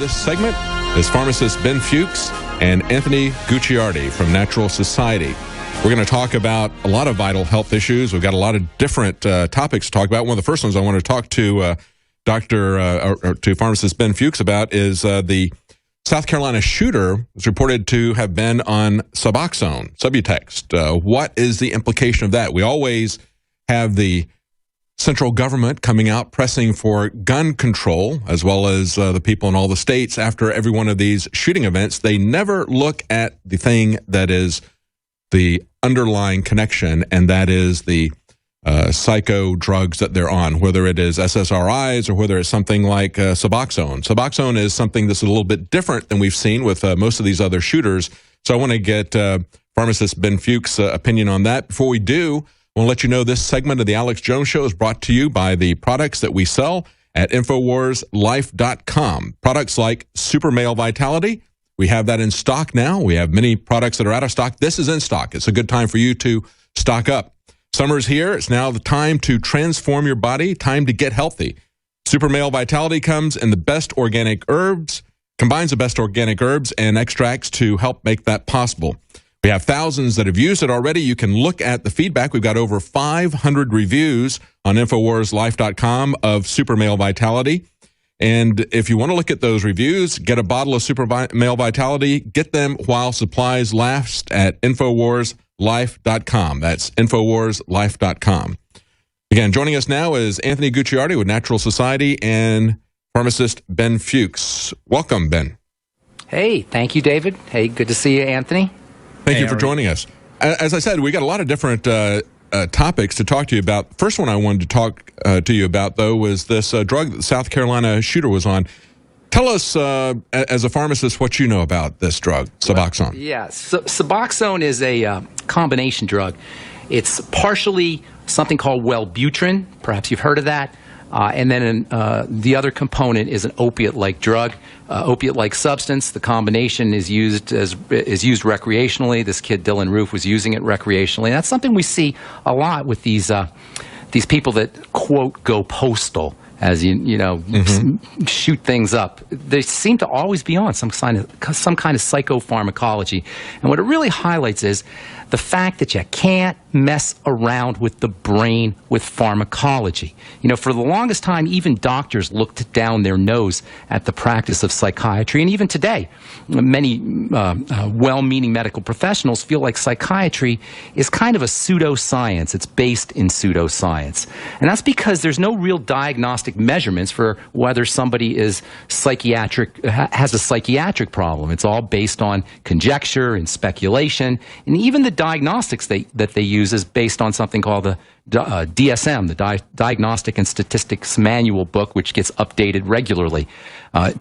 this segment is pharmacist Ben Fuchs and Anthony Gucciardi from Natural Society. We're going to talk about a lot of vital health issues. We've got a lot of different topics to talk about. One of the first ones I want to talk to to pharmacist Ben Fuchs about is the South Carolina shooter was reported to have been on Suboxone, Subutex. What is the implication of that? We always have the central government coming out pressing for gun control, as well as the people in all the states after every one of these shooting events. They never look at the thing that is the underlying connection, and that is the psycho drugs that they're on, whether it is SSRIs or whether it's something like Suboxone. Suboxone is something that's a little bit different than we've seen with most of these other shooters. So I want to get pharmacist Ben Fuchs' opinion on that. Before we do, I want to let you know this segment of the Alex Jones Show is brought to you by the products that we sell at InfoWarsLife.com. Products like Super Male Vitality. We have that in stock now. We have many products that are out of stock. This is in stock. It's a good time for you to stock up. Summer's here. It's now the time to transform your body, time to get healthy. Super Male Vitality comes in the best organic herbs, combines the best organic herbs and extracts to help make that possible. We have thousands that have used it already. You can look at the feedback. We've got over 500 reviews on InfoWarsLife.com of Super Male Vitality. And if you want to look at those reviews, get a bottle of Super Male Vitality. Get them while supplies last at InfoWarsLife.com. That's InfoWarsLife.com. Again, joining us now is Anthony Gucciardi with Natural Society and pharmacist Ben Fuchs. Welcome, Ben. Hey, thank you, David. Hey, good to see you, Anthony. Thank you for joining us. As I said, we got a lot of different topics to talk to you about. First one I wanted to talk to you about, though, was this drug that the South Carolina shooter was on. Tell us, as a pharmacist, what you know about this drug, Suboxone. Suboxone is a combination drug. It's partially something called Wellbutrin. Perhaps you've heard of that. And then the other component is an opiate-like drug, opiate-like substance. The combination is used recreationally. This kid Dylan Roof was using it recreationally. And that's something we see a lot with these people that quote go postal, as shoot things up. They seem to always be on some kind of psychopharmacology. And what it really highlights is the fact that you can't mess around with the brain with pharmacology. For the longest time, even doctors looked down their nose at the practice of psychiatry. And even today, many well-meaning medical professionals feel like psychiatry is kind of a pseudoscience. It's based in pseudoscience. And that's because there's no real diagnostic measurements for whether somebody is has a psychiatric problem. It's all based on conjecture and speculation. And even the diagnostics that they use is based on something called the DSM, the Diagnostic and Statistics Manual book, which gets updated regularly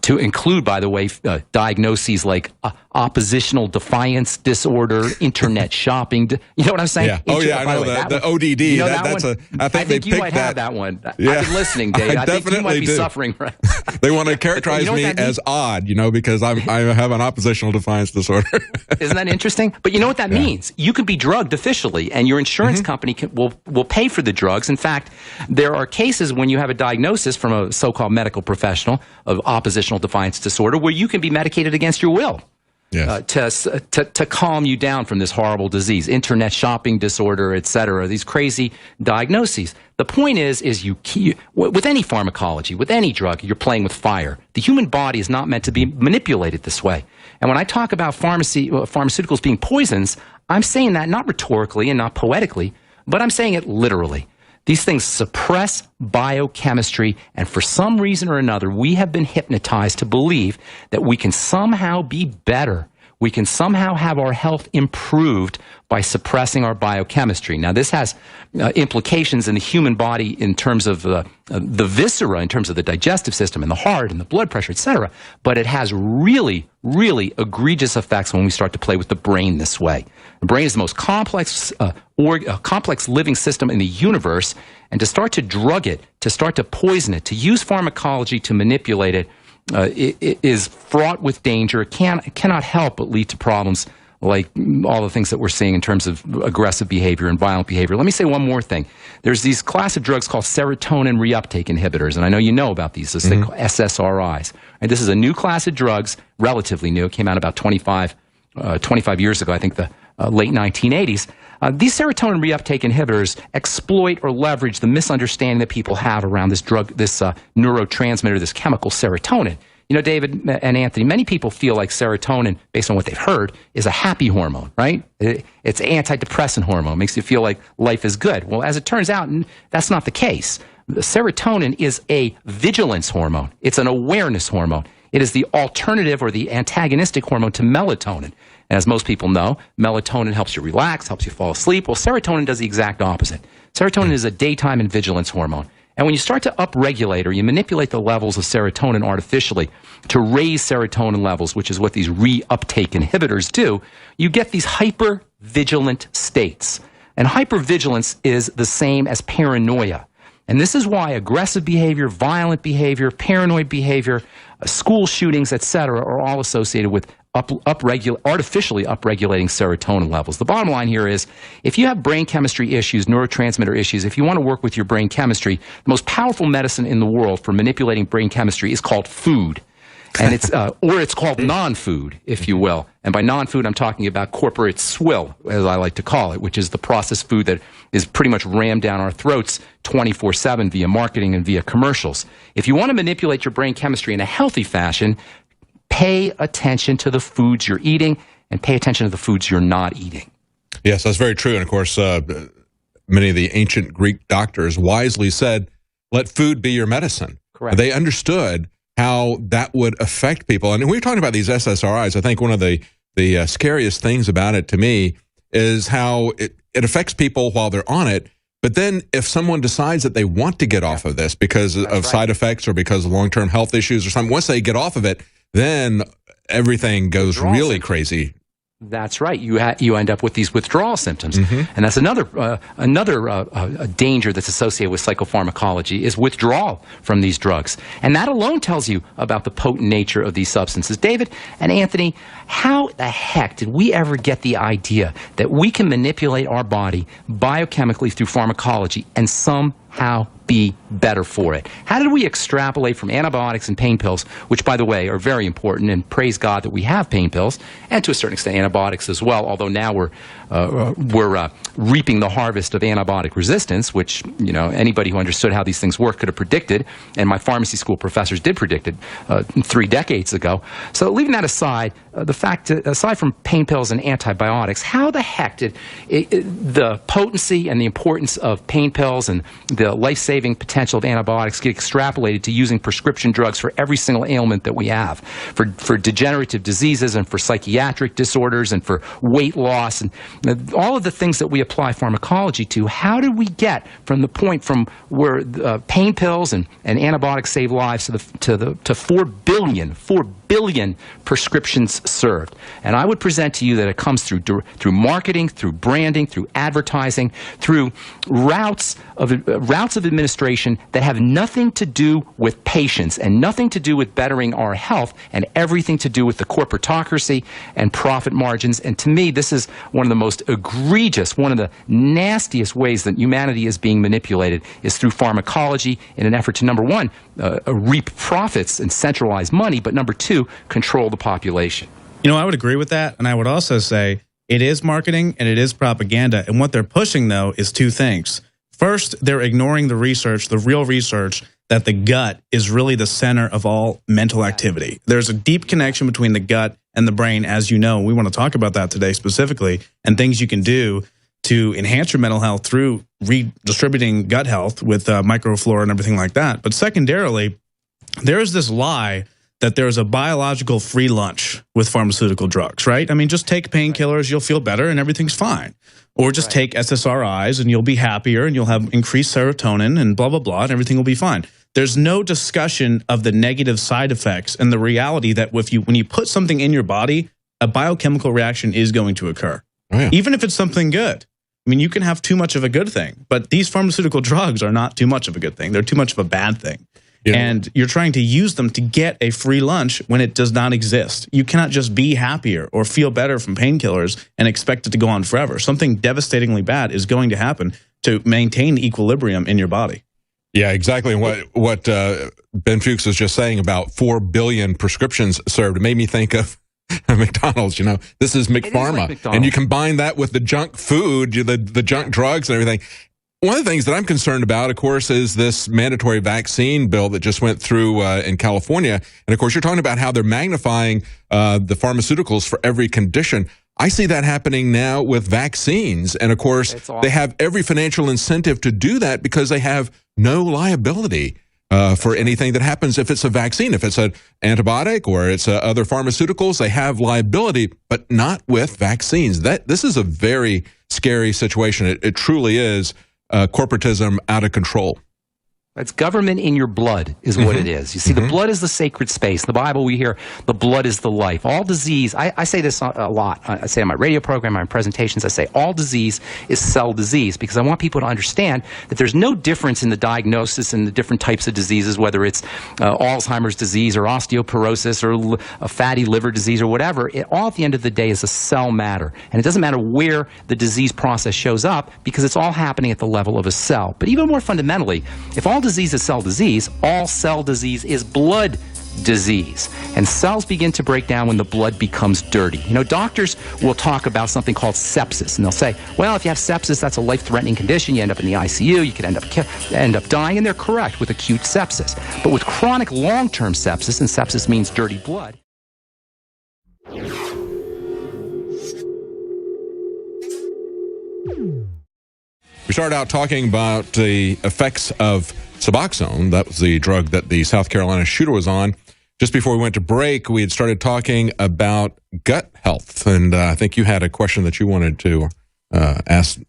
to include, by the way, diagnoses like oppositional defiance disorder, internet shopping. You know what I'm saying? Yeah. I know the ODD. You know that one? I think you might have that one. Yeah. I've been listening, Dave. I think you might be suffering. Right? They want to characterize me as odd, because I have an oppositional defiance disorder. Isn't that interesting? But you know what that means? You can be drugged officially, and your insurance company will pay for the drugs. In fact, there are cases when you have a diagnosis from a so-called medical professional of oppositional defiance disorder where you can be medicated against your will. Yes. To calm you down from this horrible disease, internet shopping disorder, etc. These crazy diagnoses. The point is you with any pharmacology, with any drug, you're playing with fire. The human body is not meant to be manipulated this way. And when I talk about pharmaceuticals being poisons, I'm saying that not rhetorically and not poetically, but I'm saying it literally. These things suppress biochemistry, and for some reason or another, we have been hypnotized to believe that we can somehow be better. We can somehow have our health improved by suppressing our biochemistry. Now, this has implications in the human body in terms of the viscera, in terms of the digestive system and the heart and the blood pressure, etc. But it has really, really egregious effects when we start to play with the brain this way. The brain is the most complex living system in the universe, and to start to drug it, to start to poison it, to use pharmacology to manipulate it, it is fraught with danger. It cannot help but lead to problems like all the things that we're seeing in terms of aggressive behavior and violent behavior. Let me say one more thing. There's these class of drugs called serotonin reuptake inhibitors, and I know you know about these. They're called SSRIs. And this is a new class of drugs, relatively new. It came out about 25 years ago, I think the late 1980s. These serotonin reuptake inhibitors exploit or leverage the misunderstanding that people have around this drug, this neurotransmitter, this chemical serotonin. You know, David and Anthony, many people feel like serotonin, based on what they've heard, is a happy hormone, right? It's an antidepressant hormone. It makes you feel like life is good. Well, as it turns out, that's not the case. The serotonin is a vigilance hormone. It's an awareness hormone. It is the alternative or the antagonistic hormone to melatonin. And as most people know, melatonin helps you relax, helps you fall asleep. Well, serotonin does the exact opposite. Serotonin is a daytime and vigilance hormone. And when you start to upregulate or you manipulate the levels of serotonin artificially to raise serotonin levels, which is what these reuptake inhibitors do, you get these hypervigilant states. And hypervigilance is the same as paranoia. And this is why aggressive behavior, violent behavior, paranoid behavior, school shootings, etc., are all associated with artificially upregulating serotonin levels. The bottom line here is, if you have brain chemistry issues, neurotransmitter issues, if you want to work with your brain chemistry, the most powerful medicine in the world for manipulating brain chemistry is called food. And it's called non-food, if you will. And by non-food, I'm talking about corporate swill, as I like to call it, which is the processed food that is pretty much rammed down our throats 24/7 via marketing and via commercials. If you want to manipulate your brain chemistry in a healthy fashion, pay attention to the foods you're eating and pay attention to the foods you're not eating. Yes, that's very true. And of course, many of the ancient Greek doctors wisely said, let food be your medicine. Correct. They understood how that would affect people. And when we're talking about these SSRIs, I think one of the scariest things about it to me is how it affects people while they're on it. But then if someone decides that they want to get off of this because of side effects or because of long-term health issues or something, once they get off of it, then everything goes really crazy. That's right. You end up with these withdrawal symptoms. And that's another danger that's associated with psychopharmacology is withdrawal from these drugs. And that alone tells you about the potent nature of these substances. David and Anthony, how the heck did we ever get the idea that we can manipulate our body biochemically through pharmacology and somehow be better for it? How did we extrapolate from antibiotics and pain pills, which, by the way, are very important, and praise God that we have pain pills, and to a certain extent antibiotics as well, although now we're reaping the harvest of antibiotic resistance, which, you know, anybody who understood how these things work could have predicted, and my pharmacy school professors did predict it 3 decades ago. So leaving that aside, the fact, aside from pain pills and antibiotics, how the heck did the potency and the importance of pain pills and the life-saving potential of antibiotics get extrapolated to using prescription drugs for every single ailment that we have, for degenerative diseases and for psychiatric disorders and for weight loss and all of the things that we apply pharmacology to? How did we get from the point from where pain pills and antibiotics save lives to 4 billion prescriptions served? And I would present to you that it comes through marketing, through branding, through advertising, through routes of administration that have nothing to do with patients and nothing to do with bettering our health and everything to do with the corporatocracy and profit margins. And to me, this is one of the most egregious, one of the nastiest ways that humanity is being manipulated is through pharmacology in an effort to, number one, reap profits and centralize money, but number two, control the population. You know, I would agree with that. And I would also say it is marketing and it is propaganda. And what they're pushing, though, is 2 things. First, they're ignoring the research, the real research, that the gut is really the center of all mental activity. There's a deep connection between the gut and the brain, as you know. We want to talk about that today specifically, and things you can do to enhance your mental health through redistributing gut health with microflora and everything like that. But secondarily, there's this lie that there's a biological free lunch with pharmaceutical drugs, right? I mean, just take painkillers, you'll feel better and everything's fine. Or just take SSRIs and you'll be happier and you'll have increased serotonin and blah, blah, blah, and everything will be fine. There's no discussion of the negative side effects and the reality that when you put something in your body, a biochemical reaction is going to occur. Oh, yeah. Even if it's something good. I mean, you can have too much of a good thing, but these pharmaceutical drugs are not too much of a good thing. They're too much of a bad thing. And you're trying to use them to get a free lunch when it does not exist. You cannot just be happier or feel better from painkillers and expect it to go on forever. Something devastatingly bad is going to happen to maintain equilibrium in your body. Yeah, exactly. And what Ben Fuchs was just saying about 4 billion prescriptions served, it made me think of McDonald's. You know, this is McPharma. And you combine that with the junk food, the junk drugs and everything. One of the things that I'm concerned about, of course, is this mandatory vaccine bill that just went through in California. And, of course, you're talking about how they're magnifying the pharmaceuticals for every condition. I see that happening now with vaccines. And, of course, they have every financial incentive to do that because they have no liability for anything that happens if it's a vaccine. If it's an antibiotic or it's other pharmaceuticals, they have liability, but not with vaccines. This is a very scary situation. It truly is. Corporatism out of control. It's government in your blood is what it is. You see, the blood is the sacred space. In the Bible, we hear the blood is the life. All disease, I say this a lot. I say on my radio program, my presentations, I say all disease is cell disease because I want people to understand that there's no difference in the diagnosis and the different types of diseases, whether it's Alzheimer's disease or osteoporosis or a fatty liver disease or whatever. It all at the end of the day is a cell matter. And it doesn't matter where the disease process shows up because it's all happening at the level of a cell. But even more fundamentally, if all disease is cell disease, all cell disease is blood disease. And cells begin to break down when the blood becomes dirty. You know, doctors will talk about something called sepsis, and they'll say, well, if you have sepsis, that's a life-threatening condition. You end up in the ICU, you could end up dying, and they're correct with acute sepsis. But with chronic long-term sepsis, and sepsis means dirty blood, we started out talking about the effects of Suboxone. That was the drug that the South Carolina shooter was on. Just before we went to break, we had started talking about gut health. And I think you had a question that you wanted to ask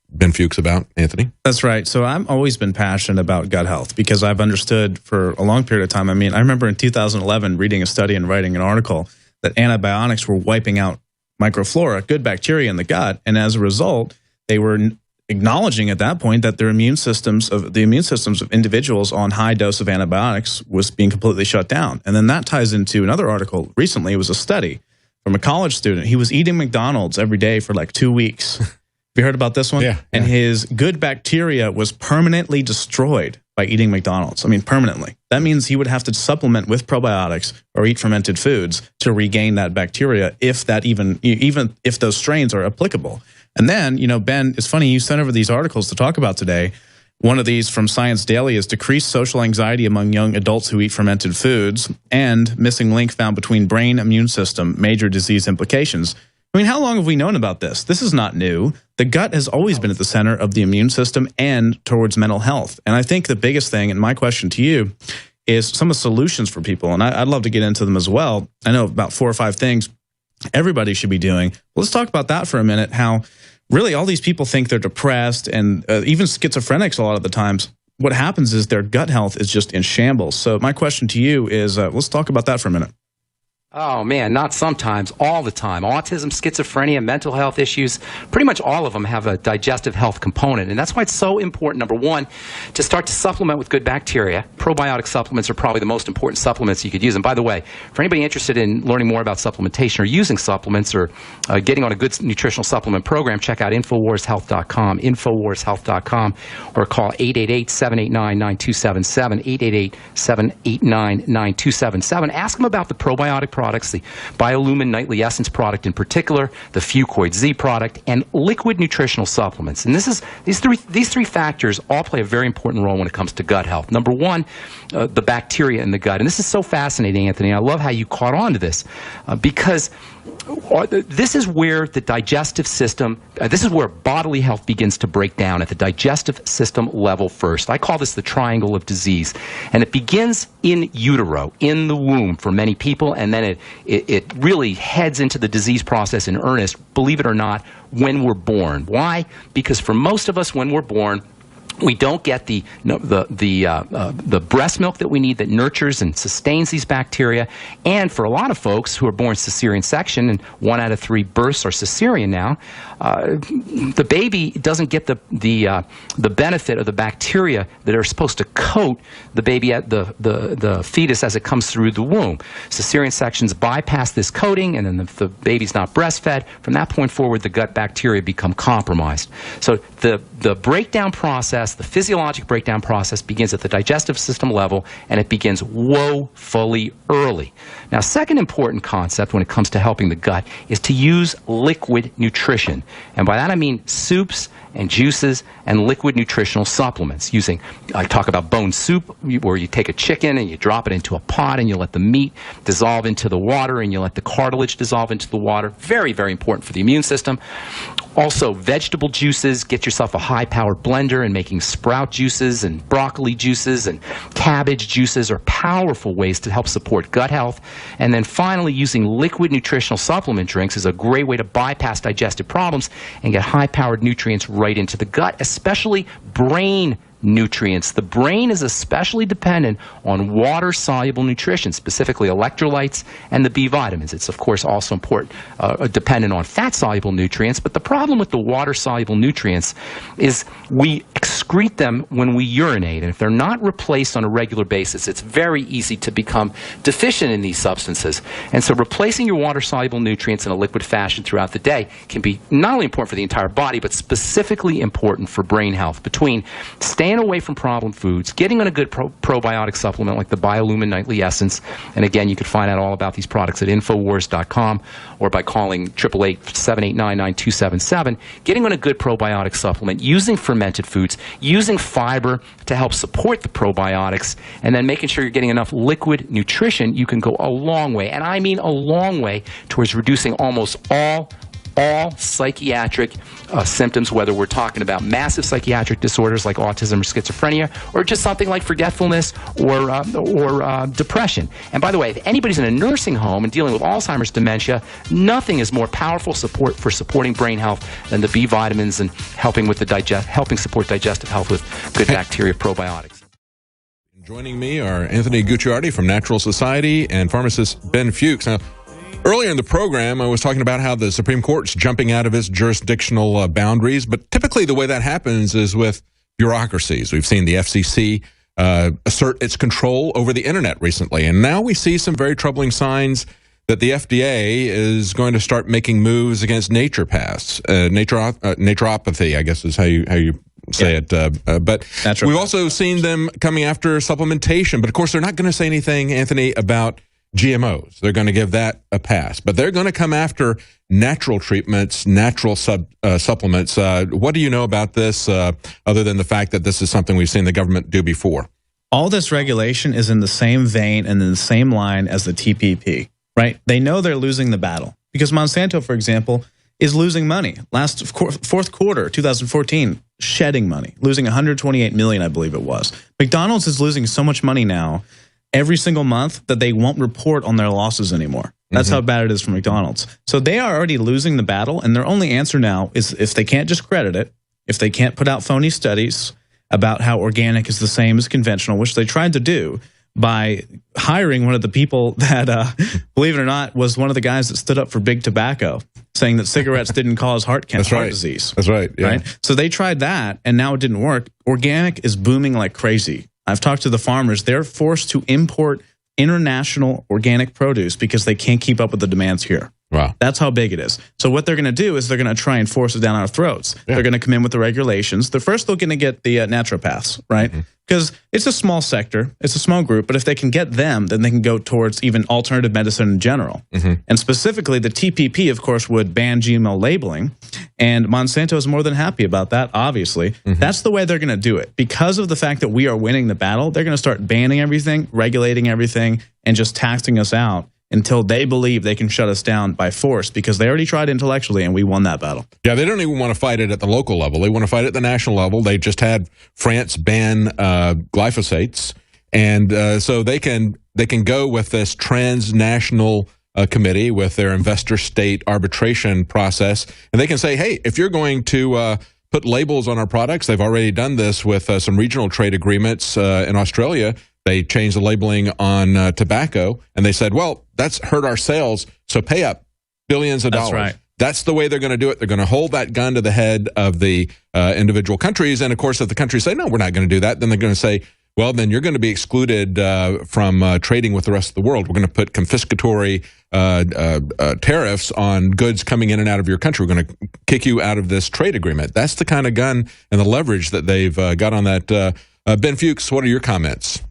Ben Fuchs about, Anthony. That's right. So I've always been passionate about gut health because I've understood for a long period of time. I mean, I remember in 2011 reading a study and writing an article that antibiotics were wiping out microflora, good bacteria in the gut. And as a result, they were acknowledging at that point that the immune systems of individuals on high dose of antibiotics was being completely shut down. And then that ties into another article recently. It was a study from a college student. He was eating McDonald's every day for like 2 weeks. Have you heard about this one? Yeah. And his good bacteria was permanently destroyed by eating McDonald's. I mean, permanently. That means he would have to supplement with probiotics or eat fermented foods to regain that bacteria, if that even if those strains are applicable. And then, you know, Ben, it's funny, you sent over these articles to talk about today. One of these from Science Daily is decreased social anxiety among young adults who eat fermented foods and missing link found between brain immune system, major disease implications. I mean, how long have we known about this? This is not new. The gut has always been at the center of the immune system and towards mental health. And I think the biggest thing, and my question to you, is some of the solutions for people. And I'd love to get into them as well. I know about 4 or 5 things everybody should be doing. Let's talk about that for a minute, how really all these people think they're depressed and even schizophrenics a lot of the times. What happens is their gut health is just in shambles. So my question to you is, let's talk about that for a minute. Oh, man, not sometimes, all the time. Autism, schizophrenia, mental health issues, pretty much all of them have a digestive health component. And that's why it's so important, number one, to start to supplement with good bacteria. Probiotic supplements are probably the most important supplements you could use. And by the way, for anybody interested in learning more about supplementation or using supplements or getting on a good nutritional supplement program, check out InfoWarsHealth.com, InfoWarsHealth.com, or call 888-789-9277, 888-789-9277. Ask them about the probiotic products, the Biolumin Nightly Essence product in particular, the Fucoid Z product, and liquid nutritional supplements. And these three factors all play a very important role when it comes to gut health. Number one, the bacteria in the gut. And this is so fascinating, Anthony. I love how you caught on to this because this is where the digestive system, this is where bodily health begins to break down at the digestive system level first. I call this the triangle of disease. And it begins in utero, in the womb for many people, and then it really heads into the disease process in earnest, believe it or not, when we're born. Why? Because for most of us, when we're born, We don't get the breast milk that we need that nurtures and sustains these bacteria. And for a lot of folks who are born cesarean section, and 1 out of 3 births are cesarean now, the baby doesn't get the benefit of the bacteria that are supposed to coat the baby, the fetus as it comes through the womb. Cesarean sections bypass this coating, and then the baby's not breastfed. From that point forward, the gut bacteria become compromised. So the breakdown process, the physiologic breakdown process, begins at the digestive system level, and it begins woefully early. Now, second important concept when it comes to helping the gut is to use liquid nutrition. And by that I mean soups and juices and liquid nutritional supplements. I talk about bone soup, where you take a chicken and you drop it into a pot and you let the meat dissolve into the water and you let the cartilage dissolve into the water. Very, very important for the immune system. Also, vegetable juices. Get yourself a high-powered blender, and making sprout juices and broccoli juices and cabbage juices are powerful ways to help support gut health. And then finally, using liquid nutritional supplement drinks is a great way to bypass digestive problems and get high-powered nutrients right into the gut, especially brain nutrients. The brain is especially dependent on water-soluble nutrition, specifically electrolytes and the B vitamins. It's, of course, also important, dependent on fat-soluble nutrients, but the problem with the water-soluble nutrients is we excrete them when we urinate, and if they're not replaced on a regular basis, it's very easy to become deficient in these substances. And so replacing your water-soluble nutrients in a liquid fashion throughout the day can be not only important for the entire body, but specifically important for brain health. Between staying away from problem foods, getting on a good probiotic supplement like the Biolumin Nightly Essence, and again, you can find out all about these products at Infowars.com or by calling 888-789-9277, getting on a good probiotic supplement, using fermented foods, using fiber to help support the probiotics, and then making sure you're getting enough liquid nutrition, you can go a long way, and I mean a long way, towards reducing almost all psychiatric symptoms, whether we're talking about massive psychiatric disorders like autism or schizophrenia, or just something like forgetfulness or depression. And by the way, if anybody's in a nursing home and dealing with Alzheimer's dementia, nothing is more powerful support for supporting brain health than the B vitamins and helping support digestive health with good bacteria probiotics. Joining me are Anthony Gucciardi from Natural Society and pharmacist Ben Fuchs. Now, earlier in the program, I was talking about how the Supreme Court's jumping out of its jurisdictional boundaries, but typically the way that happens is with bureaucracies. We've seen the FCC assert its control over the internet recently, and now we see some very troubling signs that the FDA is going to start making moves against naturopaths. Naturopathy, I guess is how you say it. But we've also seen them coming after supplementation, but of course they're not going to say anything, Anthony, about GMOs. They're going to give that a pass, but they're going to come after natural treatments, natural supplements. What do you know about this, other than the fact that this is something we've seen the government do before? All this regulation is in the same vein and in the same line as the TPP, right? They know they're losing the battle because Monsanto, for example, is losing money. Fourth quarter, 2014, shedding money, losing $128 million, I believe it was. McDonald's is losing so much money now every single month that they won't report on their losses anymore. That's how bad it is for McDonald's. So they are already losing the battle, and their only answer now is if they can't discredit it, if they can't put out phony studies about how organic is the same as conventional, which they tried to do by hiring one of the people that, believe it or not, was one of the guys that stood up for big tobacco, saying that cigarettes didn't cause heart disease. That's right. Yeah. Right? So they tried that, and now it didn't work. Organic is booming like crazy. I've talked to the farmers. They're forced to import international organic produce because they can't keep up with the demands here. Wow. That's how big it is. So what they're going to do is they're going to try and force it down our throats. Yeah. They're going to come in with the regulations. They're going to get the naturopaths, right? Because it's a small sector. It's a small group. But if they can get them, then they can go towards even alternative medicine in general. And specifically, the TPP, of course, would ban GMO labeling. And Monsanto is more than happy about that, obviously. That's the way they're going to do it. Because of the fact that we are winning the battle, they're going to start banning everything, regulating everything, and just taxing us out until they believe they can shut us down by force, because they already tried intellectually and we won that battle. Yeah, they don't even want to fight it at the local level. They want to fight it at the national level. They just had France ban glyphosates, and so they can go with this transnational committee with their investor state arbitration process, and they can say, hey, if you're going to put labels on our products. They've already done this with some regional trade agreements in Australia. They changed the labeling on tobacco, and they said, well, that's hurt our sales, so pay up billions of dollars. That's right. That's the way they're going to do it. They're going to hold that gun to the head of the individual countries. And, of course, if the countries say, no, we're not going to do that, then they're going to say, well, then you're going to be excluded from trading with the rest of the world. We're going to put confiscatory tariffs on goods coming in and out of your country. We're going to kick you out of this trade agreement. That's the kind of gun and the leverage that they've got on that. Ben Fuchs, what are your comments?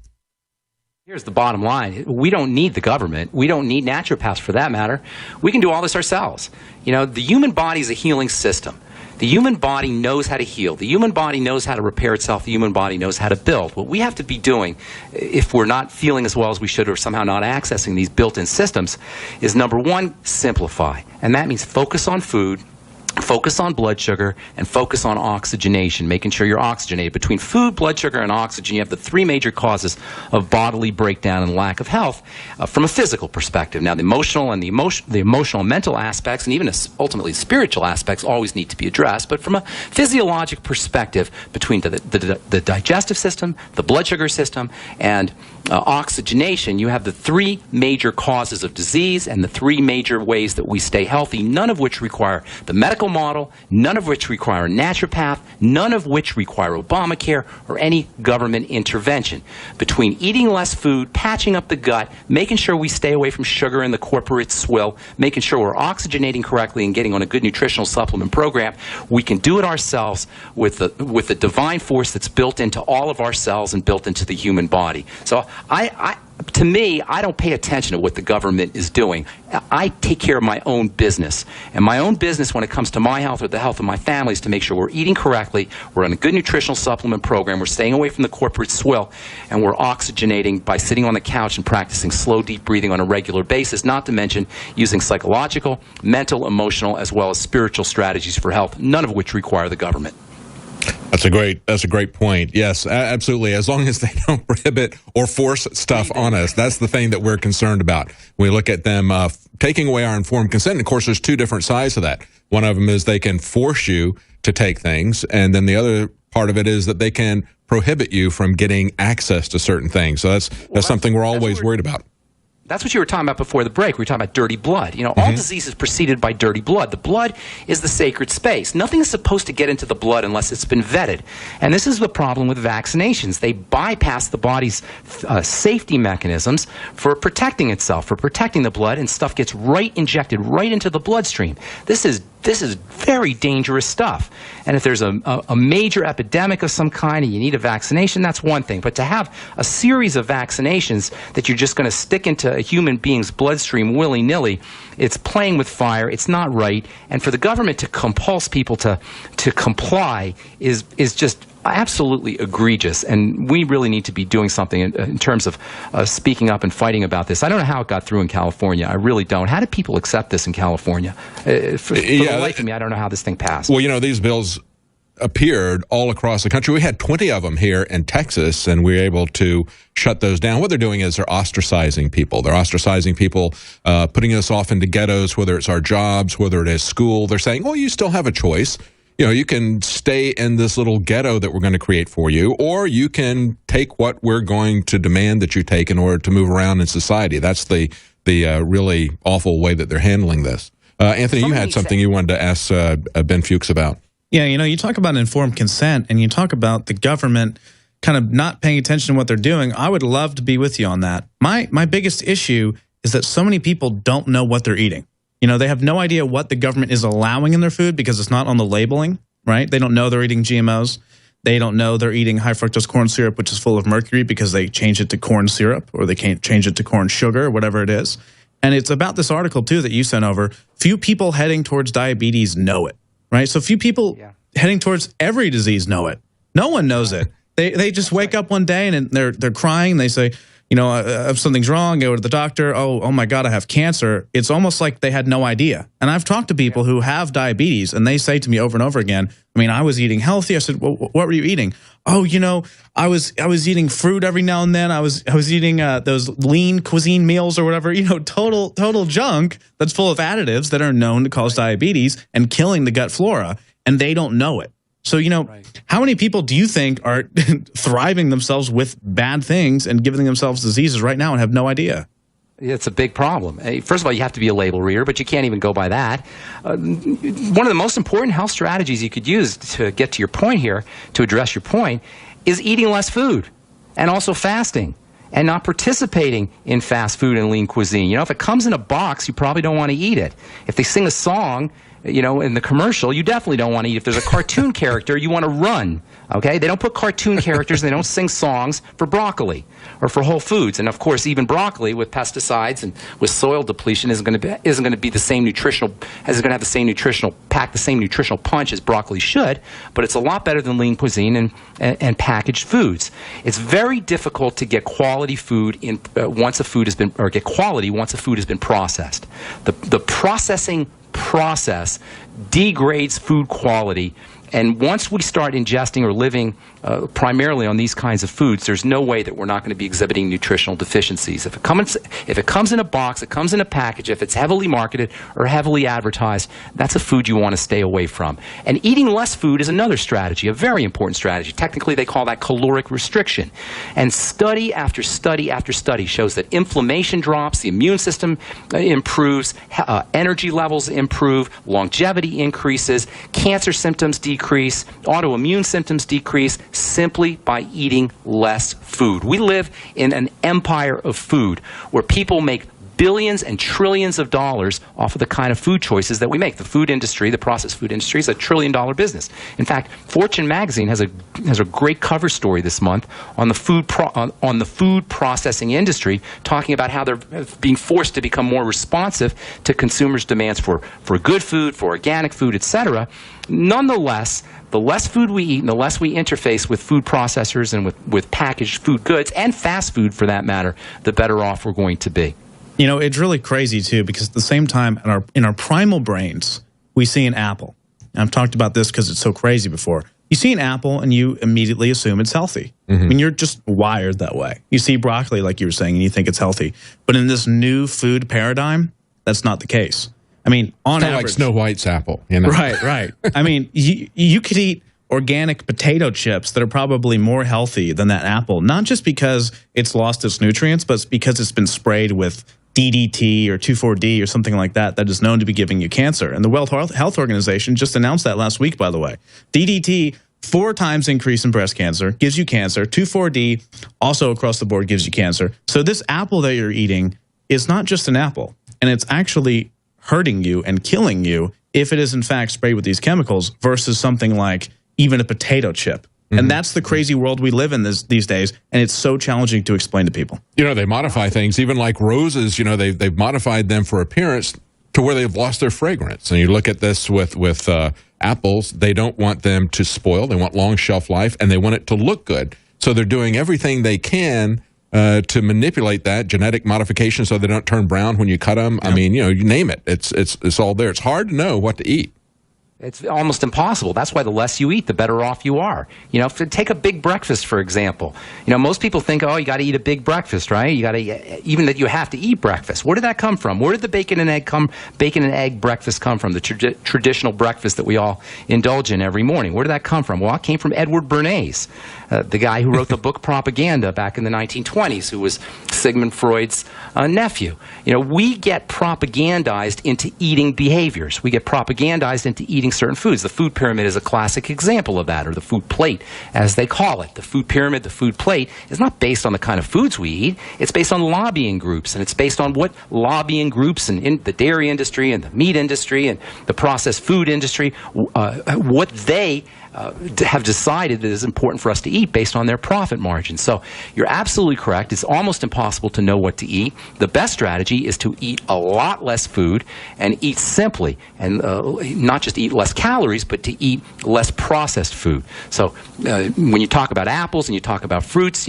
Here's the bottom line. We don't need the government. We don't need naturopaths for that matter. We can do all this ourselves. You know, the human body is a healing system. The human body knows how to heal. The human body knows how to repair itself. The human body knows how to build. What we have to be doing, if we're not feeling as well as we should or somehow not accessing these built-in systems, is number one, simplify. And that means focus on food, focus on blood sugar, and focus on oxygenation, making sure you're oxygenated. Between food, blood sugar, and oxygen, you have the three major causes of bodily breakdown and lack of health from a physical perspective. Now, the emotional and the emotional mental aspects, and even ultimately spiritual aspects, always need to be addressed. But from a physiologic perspective, between the digestive system, the blood sugar system, and oxygenation, you have the three major causes of disease and the three major ways that we stay healthy, none of which require the medical model, none of which require a naturopath, none of which require Obamacare or any government intervention. Between eating less food, patching up the gut, making sure we stay away from sugar and the corporate swill, making sure we're oxygenating correctly and getting on a good nutritional supplement program, we can do it ourselves with the divine force that's built into all of our cells and built into the human body. So to me, I don't pay attention to what the government is doing. I take care of my own business. And my own business when it comes to my health or the health of my family is to make sure we're eating correctly, we're on a good nutritional supplement program, we're staying away from the corporate swill, and we're oxygenating by sitting on the couch and practicing slow, deep breathing on a regular basis, not to mention using psychological, mental, emotional, as well as spiritual strategies for health, none of which require the government. That's a great point. Yes, absolutely. As long as they don't prohibit or force stuff on us, that's the thing that we're concerned about. We look at them taking away our informed consent. And of course, there's two different sides to that. One of them is they can force you to take things, and then the other part of it is that they can prohibit you from getting access to certain things. So that's something we're always worried about. That's what you were talking about before the break. We were talking about dirty blood. You know, all disease is preceded by dirty blood. The blood is the sacred space. Nothing is supposed to get into the blood unless it's been vetted. And this is the problem with vaccinations. They bypass the body's safety mechanisms for protecting itself, for protecting the blood, and stuff gets injected right into the bloodstream. This is very dangerous stuff. And if there's a major epidemic of some kind and you need a vaccination, that's one thing. But to have a series of vaccinations that you're just going to stick into a human being's bloodstream willy-nilly, it's playing with fire. It's not right. And for the government to compulse people to comply is just absolutely egregious, and we really need to be doing something in terms of speaking up and fighting about this. I don't know how it got through in California. I really don't. How did people accept this in California? For the life of me, I don't know how this thing passed. Well, you know, these bills appeared all across the country. We had 20 of them here in Texas, and we were able to shut those down. What they're doing is they're ostracizing people. They're ostracizing people, putting us off into ghettos, whether it's our jobs, whether it is school. They're saying, well, you still have a choice. You know, you can stay in this little ghetto that we're going to create for you, or you can take what we're going to demand that you take in order to move around in society. That's the really awful way that they're handling this. Anthony, you had something you wanted to ask Ben Fuchs about. Yeah, you know, you talk about informed consent, and you talk about the government kind of not paying attention to what they're doing. I would love to be with you on that. My biggest issue is that so many people don't know what they're eating. You know, they have no idea what the government is allowing in their food because it's not on the labeling, right? They don't know they're eating GMOs. They don't know they're eating high fructose corn syrup, which is full of mercury because they change it to corn syrup, or they can't change it to corn sugar, or whatever it is. And it's about this article, too, that you sent over. Few people heading towards diabetes know it, right? So few people heading towards every disease know it. No one knows it. They just wake up one day and they're crying. They say, you know, if something's wrong, go to the doctor. Oh my God, I have cancer. It's almost like they had no idea. And I've talked to people who have diabetes, and they say to me over and over again, I mean, I was eating healthy. I said, well, what were you eating? Oh, you know, I was eating fruit every now and then. I was eating those lean cuisine meals or whatever, you know, total junk that's full of additives that are known to cause diabetes and killing the gut flora. And they don't know it. So, how many people do you think are thriving themselves with bad things and giving themselves diseases right now and have no idea? It's a big problem. First of all, you have to be a label reader, but you can't even go by that. One of the most important health strategies you could use to get to your point here, to address your point, is eating less food and also fasting and not participating in fast food and lean cuisine. If it comes in a box, you probably don't want to eat it. If they sing a song, in the commercial, you definitely don't want to eat. If there's a cartoon character, you want to run, okay? They don't put cartoon characters, and they don't sing songs for broccoli or for whole foods. And, of course, even broccoli with pesticides and with soil depletion isn't going to be the same nutritional, isn't going to have the same nutritional, pack the same nutritional punch as broccoli should, but it's a lot better than lean cuisine and packaged foods. It's very difficult to get quality food once a food has been, or get quality once a food has been processed. The processing process degrades food quality, and once we start ingesting or living primarily on these kinds of foods, there's no way that we're not going to be exhibiting nutritional deficiencies. If it comes in a box, it comes in a package, if it's heavily marketed or heavily advertised, that's a food you want to stay away from. And eating less food is another strategy, a very important strategy. Technically, they call that caloric restriction. And study after study after study shows that inflammation drops, the immune system improves, energy levels improve, longevity increases, cancer symptoms decrease, autoimmune symptoms decrease, simply by eating less food. We live in an empire of food where people make billions and trillions of dollars off of the kind of food choices that we make. The food industry, the processed food industry, is a $1 trillion business. In fact, Fortune magazine has a great cover story this month on the food processing industry, talking about how they're being forced to become more responsive to consumers' demands for good food, for organic food, etc. Nonetheless, the less food we eat and the less we interface with food processors and with packaged food goods and fast food for that matter, the better off we're going to be. It's really crazy, too, because at the same time, in our primal brains, we see an apple. And I've talked about this because it's so crazy before. You see an apple and you immediately assume it's healthy. Mm-hmm. I mean, you're just wired that way. You see broccoli, like you were saying, and you think it's healthy. But in this new food paradigm, that's not the case. I mean, on kind of average, like Snow White's apple. Right. I mean, you could eat organic potato chips that are probably more healthy than that apple, not just because it's lost its nutrients, but because it's been sprayed with DDT or 2,4-D or something like that is known to be giving you cancer. And the World Health Organization just announced that last week, by the way. DDT, 4 times increase in breast cancer, gives you cancer. 2,4-D, also across the board, gives you cancer. So this apple that you're eating is not just an apple, and it's actually hurting you and killing you if it is in fact sprayed with these chemicals versus something like even a potato chip. Mm-hmm. And that's the crazy world we live in these days, and it's so challenging to explain to people. They modify things, even like roses, they've modified them for appearance to where they've lost their fragrance. And you look at this with apples, they don't want them to spoil, they want long shelf life, and they want it to look good. So they're doing everything they can to manipulate that genetic modification so they don't turn brown when you cut them. Yeah. I mean, you name it. It's all there. It's hard to know what to eat. It's almost impossible. That's why the less you eat, the better off you are. Take a big breakfast, for example. Most people think, oh, you got to eat a big breakfast, right? Even that you have to eat breakfast. Where did that come from? Where did the bacon and egg breakfast come from? The traditional breakfast that we all indulge in every morning. Where did that come from? Well, it came from Edward Bernays, the guy who wrote the book Propaganda back in the 1920s, who was Sigmund Freud's nephew. We get propagandized into eating behaviors. We get propagandized into eating certain foods. The food pyramid is a classic example of that, or the food plate, as they call it. The food pyramid, the food plate, is not based on the kind of foods we eat. It's based on lobbying groups, and it's based on what lobbying groups in the dairy industry and the meat industry and the processed food industry, what they have decided that is important for us to eat based on their profit margins. So you're absolutely correct. It's almost impossible to know what to eat. The best strategy is to eat a lot less food and eat simply, and not just eat less calories, but to eat less processed food. So when you talk about apples and you talk about fruits,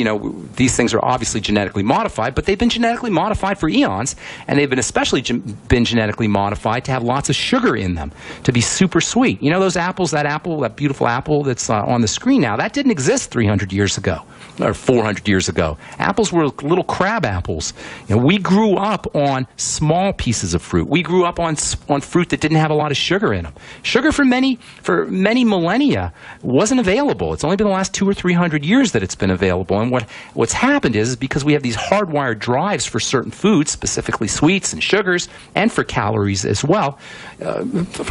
these things are obviously genetically modified, but they've been genetically modified for eons, and they've been especially been genetically modified to have lots of sugar in them, to be super sweet. Those apples, that beautiful apple that's on the screen now, that didn't exist 300 years ago or 400 years ago. Apples were little crab apples. We grew up on small pieces of fruit. We grew up on fruit that didn't have a lot of sugar in them. Sugar for many millennia wasn't available. It's only been the last 200 or 300 years that it's been available. And what's happened is because we have these hardwired drives for certain foods, specifically sweets and sugars, and for calories as well,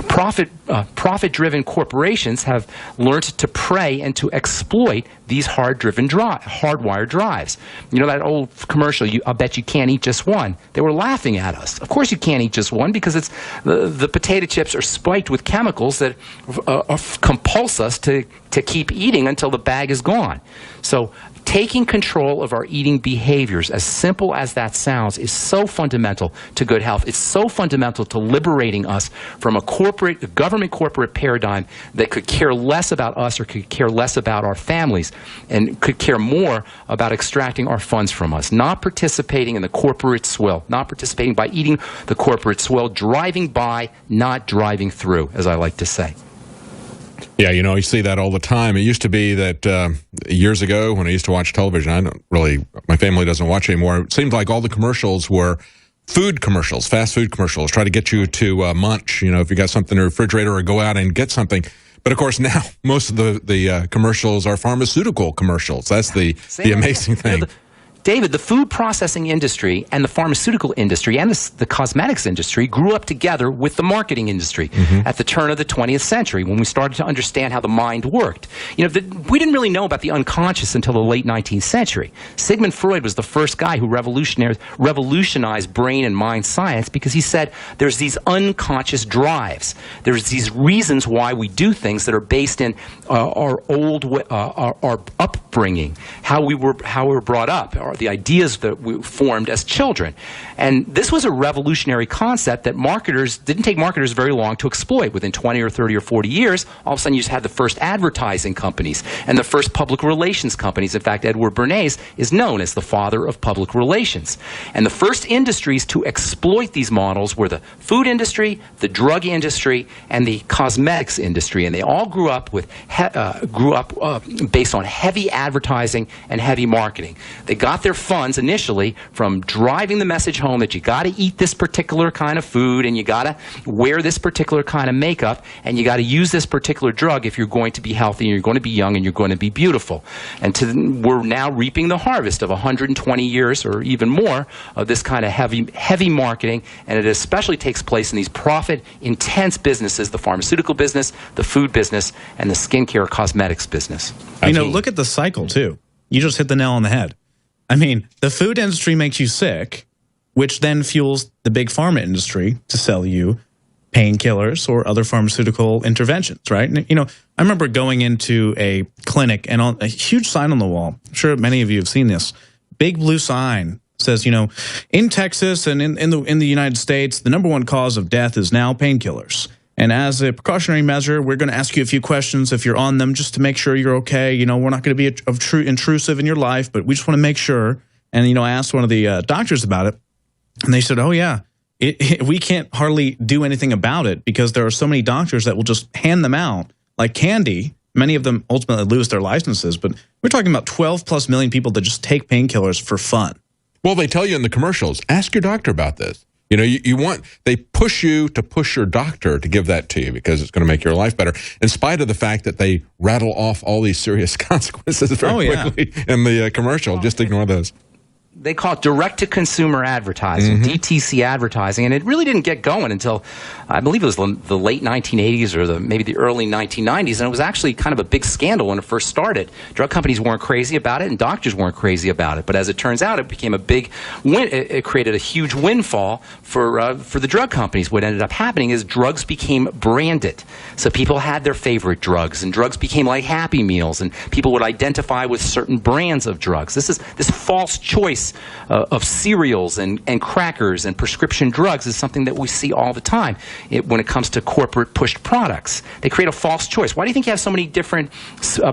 profit-driven corporations have learned to prey and to exploit these hardwired drives. That old commercial, I bet you can't eat just one. They were laughing at us. Of course you can't eat just one, because it's the potato chips are spiked with chemicals that compulse us to keep eating until the bag is gone. So taking control of our eating behaviors, as simple as that sounds, is so fundamental to good health. It's so fundamental to liberating us from a government corporate paradigm that could care less about us or could care less about our families and could care more about extracting our funds from us, not participating in the corporate swill, not participating by eating the corporate swill, driving by, not driving through, as I like to say. Yeah, you see that all the time. It used to be that years ago when I used to watch television, my family doesn't watch anymore. It seemed like all the commercials were food commercials, fast food commercials, try to get you to munch, if you got something in the refrigerator, or go out and get something. But of course now most of the commercials are pharmaceutical commercials. That's the amazing thing. David, the food processing industry and the pharmaceutical industry and the cosmetics industry grew up together with the marketing industry at the turn of the 20th century, when we started to understand how the mind worked. We didn't really know about the unconscious until the late 19th century. Sigmund Freud was the first guy who revolutionized brain and mind science, because he said there's these unconscious drives. There's these reasons why we do things that are based in our upbringing, how we were brought up, the ideas that we formed as children. And this was a revolutionary concept that didn't take marketers very long to exploit. Within 20 or 30 or 40 years, all of a sudden you just had the first advertising companies and the first public relations companies. In fact, Edward Bernays is known as the father of public relations. And the first industries to exploit these models were the food industry, the drug industry, and the cosmetics industry. And they all grew up based on heavy advertising and heavy marketing. They got their funds initially from driving the message home that you got to eat this particular kind of food, and you got to wear this particular kind of makeup, and you got to use this particular drug if you're going to be healthy, and you're going to be young, and you're going to be beautiful. And we're now reaping the harvest of 120 years or even more of this kind of heavy marketing, and it especially takes place in these profit-intense businesses: the pharmaceutical business, the food business, and the skincare cosmetics business. Look at the cycle too. You just hit the nail on the head. The food industry makes you sick, which then fuels the big pharma industry to sell you painkillers or other pharmaceutical interventions, right? And, I remember going into a clinic, and on a huge sign on the wall, I'm sure many of you have seen this, big blue sign says, in Texas and in the United States, the #1 cause of death is now painkillers. And as a precautionary measure, we're going to ask you a few questions if you're on them, just to make sure you're okay. We're not going to be intrusive in your life, but we just want to make sure. And, I asked one of the doctors about it, and they said, oh, yeah, we can't hardly do anything about it, because there are so many doctors that will just hand them out like candy. Many of them ultimately lose their licenses, but we're talking about 12+ million people that just take painkillers for fun. Well, they tell you in the commercials, ask your doctor about this. They push you to push your doctor to give that to you, because it's going to make your life better, in spite of the fact that they rattle off all these serious consequences very quickly in the commercial. Just ignore those. They call it direct-to-consumer advertising, DTC advertising, and it really didn't get going until, I believe it was the late 1980s or maybe the early 1990s, and it was actually kind of a big scandal when it first started. Drug companies weren't crazy about it, and doctors weren't crazy about it, but as it turns out, it became a big win. It created a huge windfall for the drug companies. What ended up happening is drugs became branded, so people had their favorite drugs, and drugs became like Happy Meals, and people would identify with certain brands of drugs. This false choice of cereals and crackers and prescription drugs is something that we see all the time when it comes to corporate pushed products. They create a false choice. Why do you think you have so many different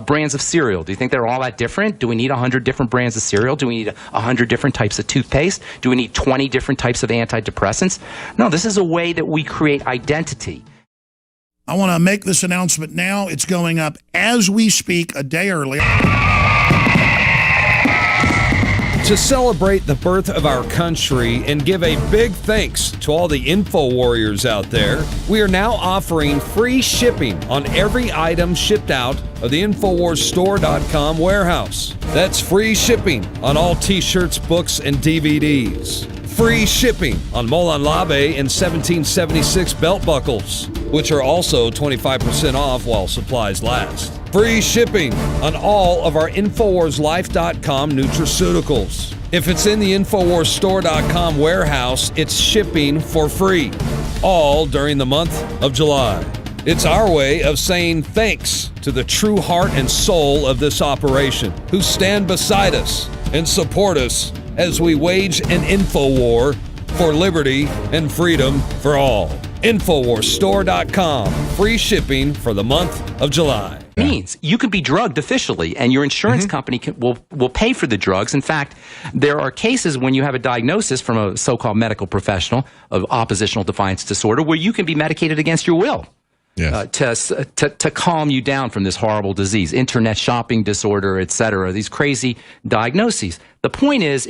brands of cereal? Do you think they're all that different? Do we need 100 different brands of cereal? Do we need 100 different types of toothpaste? Do we need 20 different types of antidepressants? No, this is a way that we create identity. I want to make this announcement now. It's going up as we speak, a day early. To celebrate the birth of our country and give a big thanks to all the info warriors out there, we are now offering free shipping on every item shipped out of the InfoWarsStore.com warehouse. That's free shipping on all t-shirts, books, and DVDs. Free shipping on Molon Labe and 1776 belt buckles, which are also 25% off while supplies last. Free shipping on all of our InfoWarsLife.com nutraceuticals. If it's in the InfoWarsStore.com warehouse, it's shipping for free, all during the month of July. It's our way of saying thanks to the true heart and soul of this operation, who stand beside us and support us as we wage an info war for liberty and freedom for all. InfoWarsStore.com, free shipping for the month of July. Means you can be drugged officially, and your insurance company will pay for the drugs. In fact, there are cases when you have a diagnosis from a so-called medical professional of oppositional defiance disorder where you can be medicated against your will. Yes. To calm you down from this horrible disease, internet shopping disorder, etc., these crazy diagnoses. The point is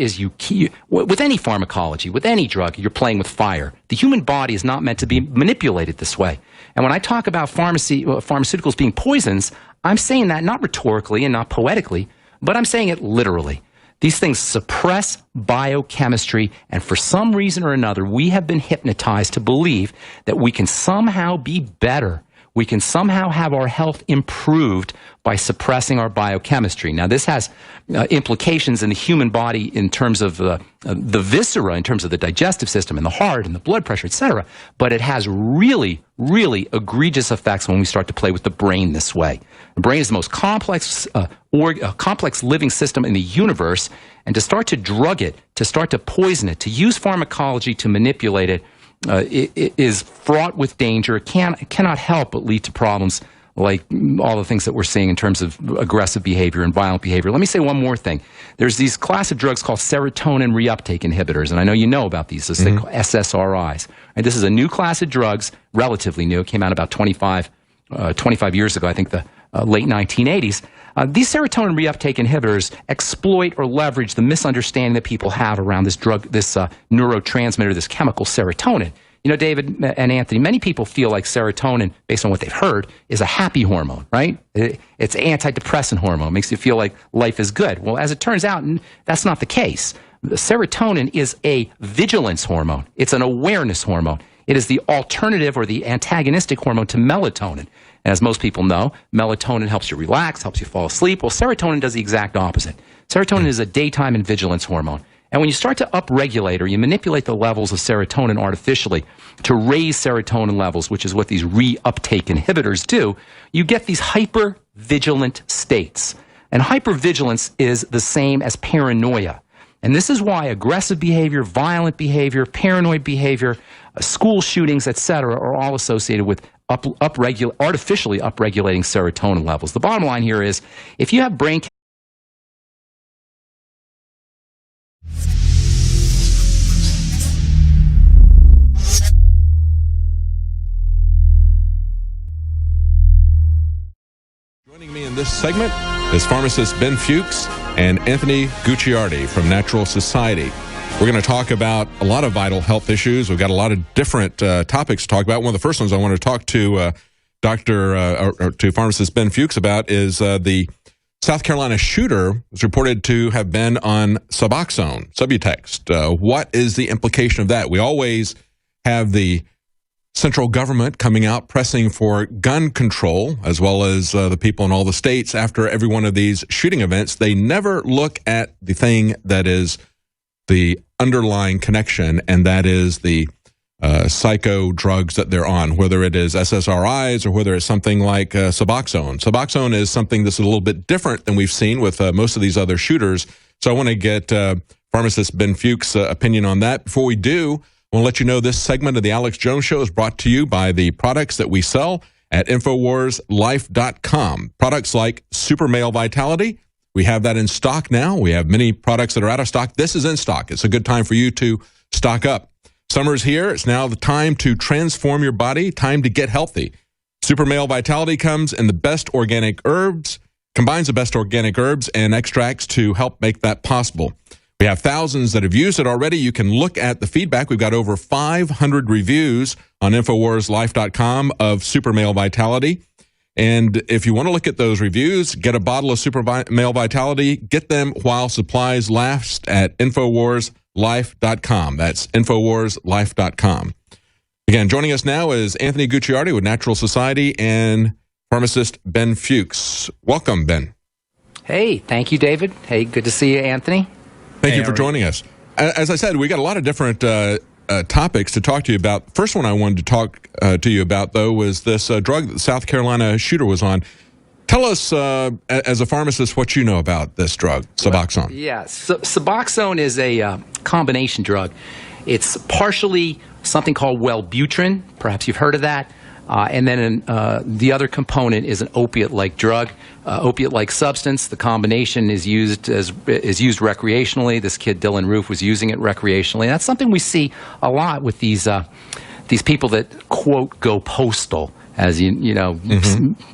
with any pharmacology, with any drug, you're playing with fire. The human body is not meant to be manipulated this way. And when I talk about pharmaceuticals being poisons, I'm saying that not rhetorically and not poetically, but I'm saying it literally. These things suppress biochemistry, and for some reason or another, we have been hypnotized to believe that we can somehow be better. We can somehow have our health improved by suppressing our biochemistry. Now, this has implications in the human body in terms of the viscera, in terms of the digestive system and the heart and the blood pressure, etc. But it has really, really egregious effects when we start to play with the brain this way. The brain is the most complex living system in the universe, and to start to drug it, to start to poison it, to use pharmacology to manipulate it, it is fraught with danger. It cannot help but lead to problems like all the things that we're seeing in terms of aggressive behavior and violent behavior. Let me say one more thing. There's these class of drugs called serotonin reuptake inhibitors, and I know you know about these. They're called SSRIs. And this is a new class of drugs, relatively new. It came out about 25 years ago, I think the late 1980s. These serotonin reuptake inhibitors exploit or leverage the misunderstanding that people have around this drug, this neurotransmitter, this chemical serotonin. You know, David and Anthony, many people feel like serotonin, based on what they've heard, is a happy hormone, right? It's an antidepressant hormone. It makes you feel like life is good. Well, as it turns out, that's not the case. Serotonin is a vigilance hormone. It's an awareness hormone. It is the alternative or the antagonistic hormone to melatonin. And as most people know, melatonin helps you relax, helps you fall asleep. Well, serotonin does the exact opposite. Serotonin is a daytime and vigilance hormone. And when you start to upregulate or you manipulate the levels of serotonin artificially to raise serotonin levels, which is what these reuptake inhibitors do, you get these hypervigilant states. And hypervigilance is the same as paranoia. And this is why aggressive behavior, violent behavior, paranoid behavior, school shootings, etc., are all associated with artificially upregulating serotonin levels. The bottom line here is, if you have brain Joining me in this segment is pharmacist Ben Fuchs and Anthony Gucciardi from Natural Society. We're going to talk about a lot of vital health issues. We've got a lot of different topics to talk about. One of the first ones I want to talk to to pharmacist Ben Fuchs about is the South Carolina shooter was reported to have been on Suboxone, Subutex. What is the implication of that? We always have the central government coming out pressing for gun control, as well as the people in all the states after every one of these shooting events. They never look at the thing that is the underlying connection, and that is the psycho drugs that they're on, whether it is SSRIs or whether it's something like Suboxone. Suboxone is something that's a little bit different than we've seen with most of these other shooters. So I want to get pharmacist Ben Fuchs' opinion on that. Before we do, I want to let you know this segment of the Alex Jones Show is brought to you by the products that we sell at InfoWarsLife.com. Products like Super Male Vitality. We have that in stock now. We have many products that are out of stock. This is in stock. It's a good time for you to stock up. Summer's here. It's now the time to transform your body, time to get healthy. Super Male Vitality comes in the best organic herbs, combines the best organic herbs and extracts to help make that possible. We have thousands that have used it already. You can look at the feedback. We've got over 500 reviews on InfoWarsLife.com of Super Male Vitality. And if you want to look at those reviews, get a bottle of Super Male Vitality. Get them while supplies last at InfoWarsLife.com. That's InfoWarsLife.com. Again, joining us now is Anthony Gucciardi with Natural Society and pharmacist Ben Fuchs. Welcome, Ben. Hey, thank you, David. Hey, good to see you, Anthony. Thank you for joining us. As I said, we got a lot of different topics to talk to you about. First one I wanted to talk to you about, though, was this drug that the South Carolina shooter was on. Tell us, as a pharmacist, what you know about this drug, Suboxone. Well, yeah, Suboxone is a combination drug. It's partially something called Wellbutrin. Perhaps you've heard of that. And then the other component is an opiate-like drug, opiate-like substance. The combination is used recreationally. This kid Dylan Roof was using it recreationally. And that's something we see a lot with these people that quote go postal, as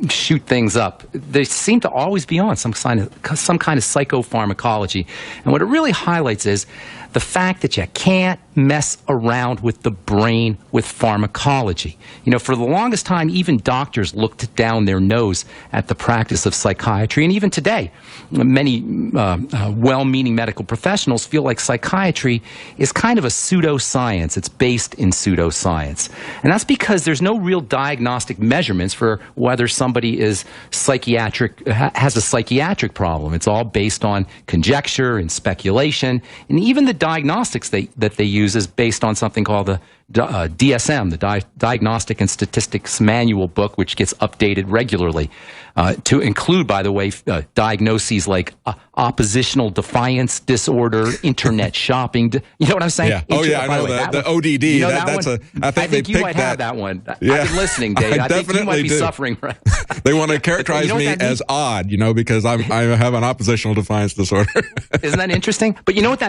shoot things up. They seem to always be on some kind of psychopharmacology. And what it really highlights is the fact that you can't mess around with the brain with pharmacology. For the longest time, even doctors looked down their nose at the practice of psychiatry. And even today, many well-meaning medical professionals feel like psychiatry is kind of a pseudoscience. It's based in pseudoscience. And that's because there's no real diagnostic measurements for whether somebody is has a psychiatric problem. It's all based on conjecture and speculation. And even the diagnostics that they use is based on something called the DSM, the Diagnostic and Statistics Manual book, which gets updated regularly to include, by the way, diagnoses like oppositional defiance disorder, internet shopping. You know what I'm saying? Yeah. Oh, yeah, I know the ODD. You know that one? I think you might have that one. Yeah. I've been listening, Dave. I think you might be suffering. They want to characterize me as odd, because I have an oppositional defiance disorder. Isn't that interesting? But you know what that